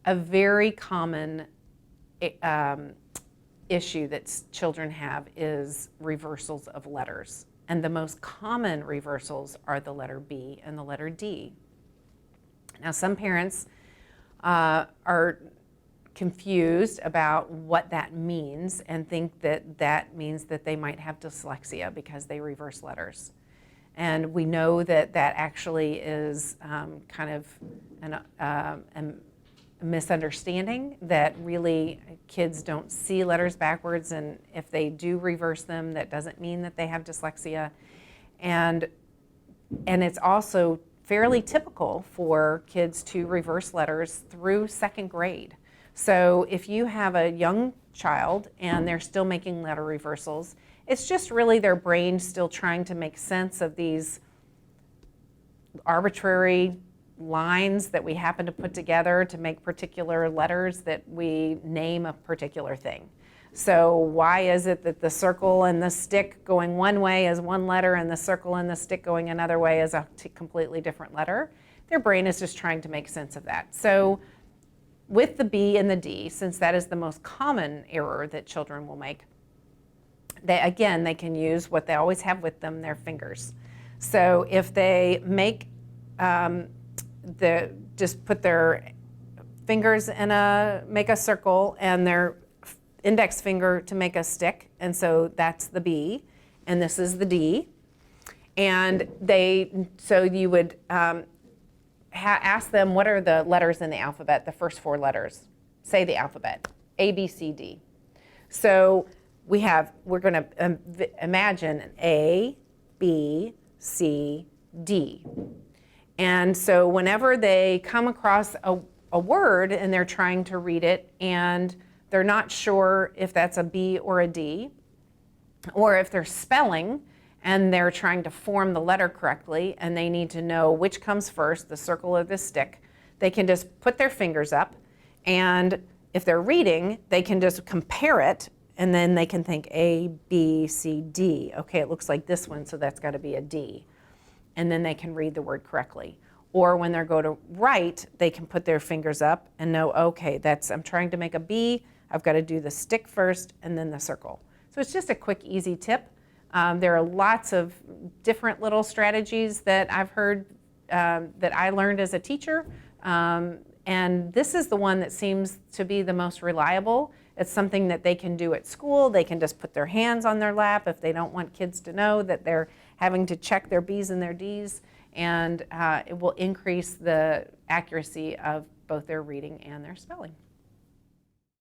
A very common issue that children have is reversals of letters. And the most common reversals are the letter B and the letter D. Now, some parents are confused about what that means and think that that means that they might have dyslexia because they reverse letters. And we know that that actually is kind of a misunderstanding, that really kids don't see letters backwards, and if they do reverse them, that doesn't mean that they have dyslexia. And it's also fairly typical for kids to reverse letters through second grade. So if you have a young child and they're still making letter reversals, it's just really their brain still trying to make sense of these arbitrary lines that we happen to put together to make particular letters that we name a particular thing. So why is it that the circle and the stick going one way is one letter and the circle and the stick going another way is a completely different letter? Their brain is just trying to make sense of that. So with the B and the D, since that is the most common error that children will make, they can use what they always have with them, their fingers. So if they make just put their fingers make a circle and their index finger to make a stick, and so that's the B, and this is the D. And so you would ask them, what are the letters in the alphabet, the first four letters? Say the alphabet, A, B, C, D. So we're going to imagine A, B, C, D. And so whenever they come across a word and they're trying to read it and they're not sure if that's a B or a D, or if they're spelling and they're trying to form the letter correctly and they need to know which comes first, the circle or the stick, they can just put their fingers up, and if they're reading, they can just compare it, and then they can think A, B, C, D. Okay, it looks like this one, so that's got to be a D. And then they can read the word correctly. Or when they go to write, they can put their fingers up and know, okay, I'm trying to make a B, I've got to do the stick first and then the circle. So it's just a quick, easy tip. There are lots of different little strategies that I've heard that I learned as a teacher. And this is the one that seems to be the most reliable. It's something that they can do at school. They can just put their hands on their lap if they don't want kids to know that they're having to check their B's and their D's, and it will increase the accuracy of both their reading and their spelling.